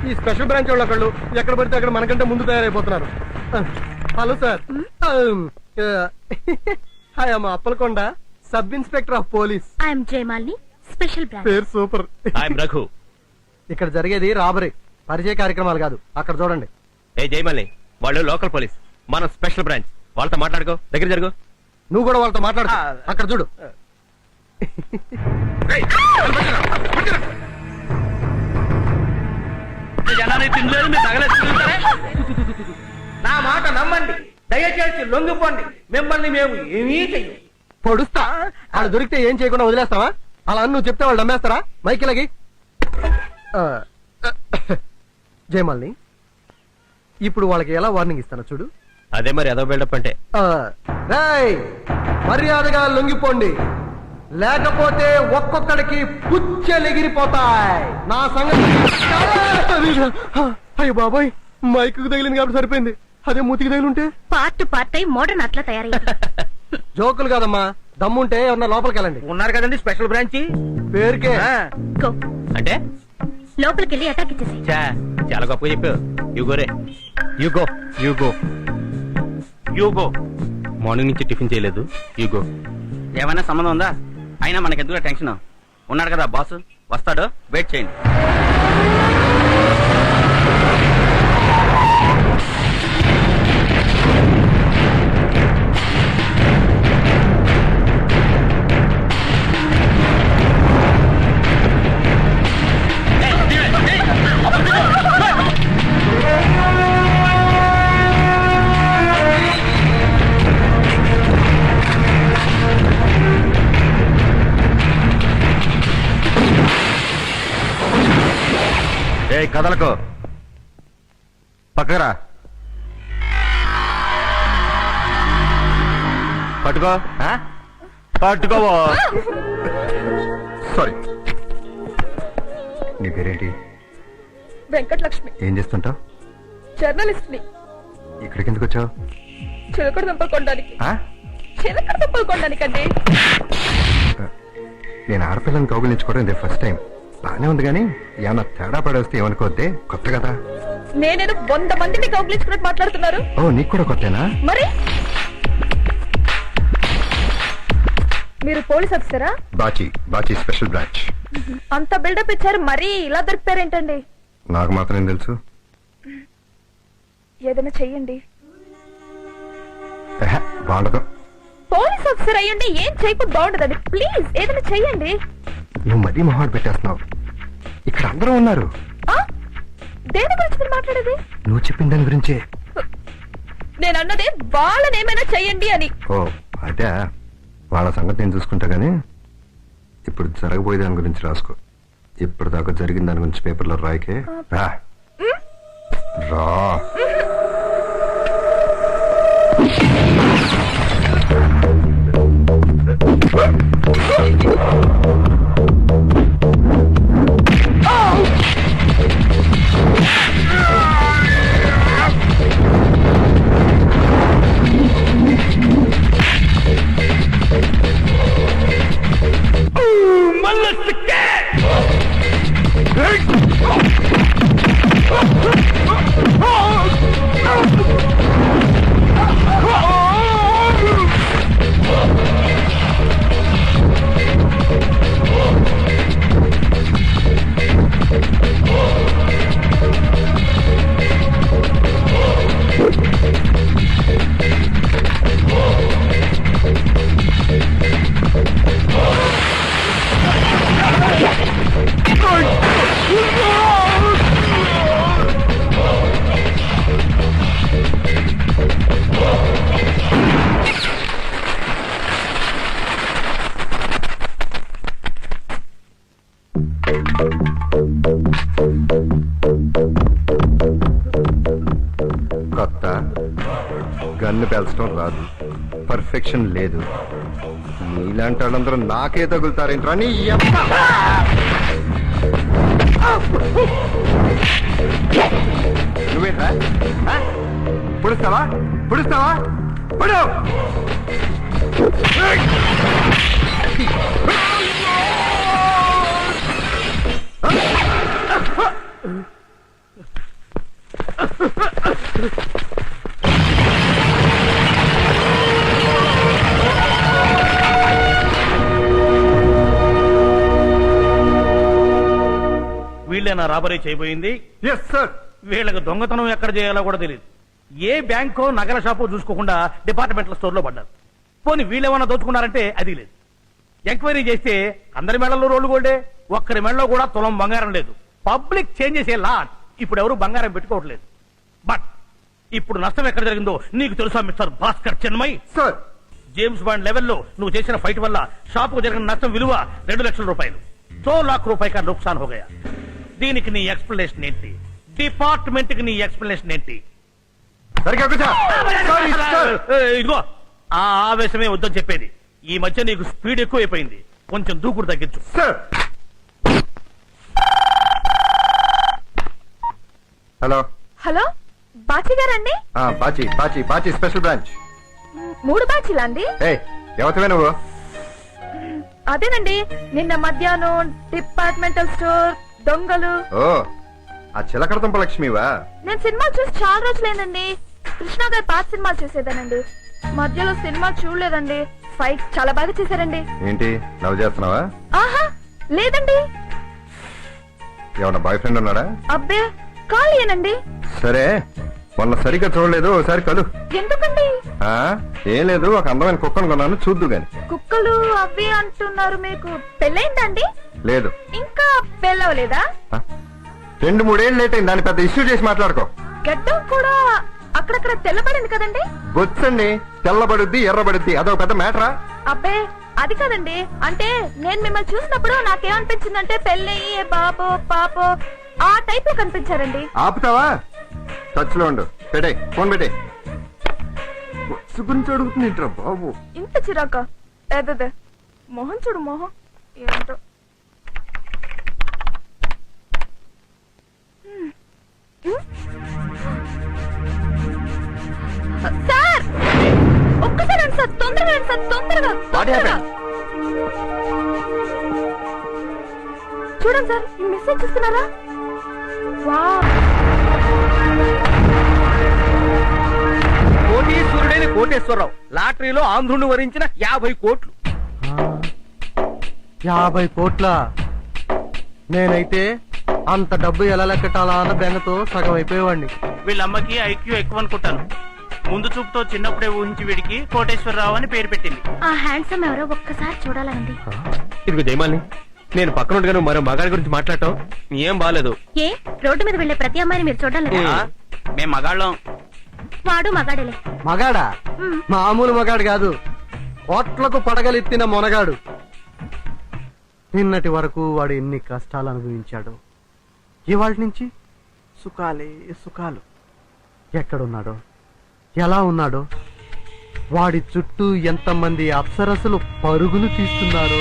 ఈ special branch వాళ్ళు ఒకళ్ళు ఎక్కడ పడితే అక్కడ మనకంటే ముందు తయారైపోతున్నారు. హలో సార్, హాయ్ అమ్మ Appalakonda, sub inspector of police. I'm Jayamalini, special branch. పేరు సూపర్. ఐఎమ్ రఘు. ఇక్కడ జరిగేది రాబరీ, పరిచయ కార్యక్రమాలు కాదు. అక్కడ చూడండి. ఏ జయమాలిని, వాళ్ళు లోకల్ పోలీస్, మనం స్పెషల్ బ్రాంచ్. వాళ్ళతో మాట్లాడుకో, దగ్గర జరుగు. నువ్వు కూడా వాళ్ళతో మాట్లాడు. అక్కడ చూడు. నా మాట నమ్మండి, దయచేసి లొంగిపోండి. మిమ్మల్ని మేము ఏమీ చెయ్యం. పొడుస్తా. వాళ్ళు దొరికితే ఏం చేయకుండా వదిలేస్తావా? అలా అని నువ్వు చెప్తే వాళ్ళు నమ్మేస్తారా? మైకిలకి జయమాలిని, ఇప్పుడు వాళ్ళకి ఎలా వార్నింగ్ ఇస్తానో చూడు. అదే మరి అదో బిల్డప్ అంటే. మర్యాదగా లొంగిపోండి, లేకపోతే ఒక్కొక్కడికి పుచ్చెలెగిరిపోతాయి. నా సంగతి. అయ్యో బాబాయ్, మైకు తగిలింది కాబట్టి సరిపోయింది. అదే మూతికి తగిలింటే పార్ట్ అయి మోడర్న్ అట్లా తయారయ్యింది. జోకులు కాదమ్మా, దమ్ముంటే ఎవరన్నా లోపలికి వెళ్ళండి. ఉన్నారు కదండి స్పెషల్ బ్రాంచ్. పేరుకే. గో, అంటే లోపలికి వెళ్ళి అటాక్ ఇచ్చేసి. చాలా గొప్పగా చెప్పావు. యుగోరే, యుగో యుగో యుగో. మార్నింగ్ నుంచి టిఫిన్ చేయలేదు. యుగో. ఏమైనా సంబంధం ఉందా? అయినా మనకెందుకు టెన్షన్? ఉన్నాడు కదా బాస్, వస్తాడు, వెయిట్ చేయండి. కదలకు, పక్కరా, పట్టుకో, పట్టుకోవో. సారీ. నీ పేరేంటి? వెంకటలక్ష్మి. ఏం చేస్తుంటావు? జర్నలిస్ట్ ని. ఇక్కడికి ఎందుకు వచ్చావు? చిలకడ దుంపలు కొనడానికి. చిలకడ దుంపలు కొనడానికండి. నేను ఆడపిల్లని కౌగులించుకోవడం ఇదే ఫస్ట్ టైం. బానే ఉంది కానీ ఏమన్నా తేడా పడేస్తే ఏమనుకోవద్దే, కొత్త కదా. నేనేదో 100 మందిని కౌగులించుకున్నట్టు మాట్లాడుతున్నారు. ఓ, నీకు కూడా కొత్తేనా? మరి మీరు పోలీస్ ఆఫీసరా? Bachi special branch. అంత బిల్డప్ ఇచ్చారు, మరీ ఇలా దొరికిపోయారేంటండి? నాకు మాత్రం ఏం తెలుసు. ఏదైనా చెయ్యండి. బాగుండదు. పోలీస్ ఆఫీసర్ అయ్యండి, ఏం చేయకపోతే బాగుండదండి. ప్లీజ్ ఏదైనా చెయ్యండి. నువ్వు మరీ మొహాడు పెట్టేస్తున్నావు. ఇక్కడ అందరూ ఉన్నారు. దేని గురించి మీరు మాట్లాడేది? నువ్వు చెప్పిన దాని గురించే. నేను అన్నది వాళ్ళని ఏమైనా చెయ్యండి అని. ఓ అదే, వాళ్ళ సంగతి నేను చూసుకుంటా గానీ ఇప్పుడు జరగబోయే దాని గురించి రాసుకో. ఇప్పుడు దాకా జరిగిన దాని గురించి పేపర్లో రాయకే. రా. కొత్త గన్ను పేల్చడం రాదు, పర్ఫెక్షన్ లేదు. నీలాంటి వాళ్ళందరూ నాకే తగులుతారేంట్రా నీ యబ్బ. నువ్వేంట్రా పుడుస్తావా పుడుస్తావా పుడు. వీళ్ళేనా రాబరీ చేయబోయింది? Yes sir. వీళ్ళకి దొంగతనం ఎక్కడ చేయాలో కూడా తెలియదు. ఏ బ్యాంకో నగల షాపో చూసుకోకుండా డిపార్ట్మెంటల్ స్టోర్ లో పడ్డారు. పోనీ వీళ్ళేమన్నా దోచుకున్నారంటే అది లేదు. ఎంక్వైరీ చేస్తే అందరి మెడల్లో రోడ్లు గోల్డే, ఒక్కరి మెడలో కూడా తులం బంగారం లేదు. Public changes a lot. ఇప్పుడు ఎవరు బంగారం పెట్టుకోవట్లేదు. బట్ ఇప్పుడు నష్టం ఎక్కడ జరిగిందో నీకు తెలుసా mister Bhaskar Chinmay? Sir. James Bond లెవెల్లో నువ్వు చేసిన ఫైట్ వల్ల షాపుకు జరిగిన నష్టం విలువ 2 లక్షల రూపాయలు. 100 लाख रुपए का नुकसान हो गया. దీనికి నీ ఎక్స్ప్లెనేషన్ ఏంటి? డిపార్ట్మెంట్ కి నీ ఎక్స్ప్లెనేషన్ ఏంటి? సరిగ్గా కూర్చో. Sorry sir. ఇదిగో ఆ ఆవేశమే వద్దని చెప్పేది. ఈ మధ్య నీకు స్పీడ్ ఎక్కువైపోయింది. కొంచెం దూకుడు తగ్గించు. సార్. హలో హలో బాచి గారండి? Bachi Bachi Bachi special branch. 3 బ్యాచ్లా అండి? ఏ ఎవరివే నువ్వు? అదేనండి, నిన్న మధ్యాహ్నం డిపార్ట్మెంటల్ స్టోర్ దొంగలు. ఓ ఆ చిలకడతంప లక్ష్మివా? నేను సినిమా చూసి చాలా రోజులైందండి. కృష్ణ గారి పాత సినిమాలు చూసేదానండి. మధ్యలో సినిమా చూడలేదండి. ఫైట్ చాలా బాగా చేశారండి. ఏంటి లవ్ చేస్తున్నావా? ఆహా లేదండి. ఏమన్నా బాయ్ ఫ్రెండ్ ఉన్నాడా? అబ్బే ఖాళీయేనండి. సరే మొన్న సరిగ్గా చూడలేదు, ఒకసారి కలు. ఎందుకండి? ఏం లేదు, ఒక అందమైన కుక్కను కొన్నాను, చూద్దు గాని. కుక్కలు అవి అంటున్నారు. మీకు పెళ్ళైందండి? లేదు. ఇంకా పెళ్ళవలేదా? 2-3 ఏళ్ళు లేట్ అయింది, దాన్ని పెద్ద ఇష్యూ చేసి మాట్లాడుకో. గడ్డం కూడా అక్కడక్కడ తెల్లబడింది కదండి? వచ్చండి, తెల్లబడుద్ది ఎర్రబడుద్ది, అదొక పెద్ద మ్యాటరా? అబ్బే అది కాదండి. అంటే నేను మిమ్మల్ని చూసినప్పుడు నాకేమనిపించిందంటే పెళ్ళయ్యి బాబో పాపో ఆ టైప్ లో కనిపించారండి. ఆపుతావా? టచ్ లో ఉండు. పెట్టే ఫోన్, పెట్టే. గురించి అడుగుతుంది బాబు. ఇంత చిరాక? ఏదే మొహం చూడు, మొహం ఏంటో. సార్ ఒక్కసారి రండి సార్, తొందరగా రండి సార్, తొందరగా తొందరగా. చూడండి సార్, ఈ మెసేజ్ చూస్తున్నారా? వావ్. కోటీశ్వరుడైన కోటేశ్వరరావు లాటరీలో ఆంధ్రుని వరించిన 50 కోట్లు. 50 కోట్ల? నేనైతే అంత డబ్బు ఎలా లెక్కటాలా అన్న బెంగతో సగం అయిపోయేవాడిని. వీళ్ళమ్మకి ఐక్యూ ఎక్కువ అనుకుంటాను. ముందు చూపుతో చిన్నప్పుడే ఊహించి వీడికి కోటేశ్వరరావు అని పేరు పెట్టింది. ఆ హ్యాండ్సమ్ ఎవరో ఒక్కసారి చూడాలండి. ఇదిగో జయమాలిని, నేను పక్కన ఉండగా నువ్వు మరో మగాడి గురించి మాట్లాడటం ఏం బాలేదు. ఏ రోడ్డు మీద వెళ్లే ప్రతి అమ్మాయిని మీరు చూడాలి లేదా? మేం మగాళ్ళం. వాడు మగాడేలే. మగాడా? మామూలు మగాడు కాదు, కోట్లకు పడగలెత్తిన మొనగాడు. నిన్నటి వరకు వాడు ఎన్ని కష్టాలు అనుభవించాడు, ఇవాళ నుంచి సుఖాలే సుఖాలు. ఎక్కడున్నాడో, ఎలా ఉన్నాడో, వాడి చుట్టూ ఎంతమంది అప్సరసలు పరుగులు తీస్తున్నారో.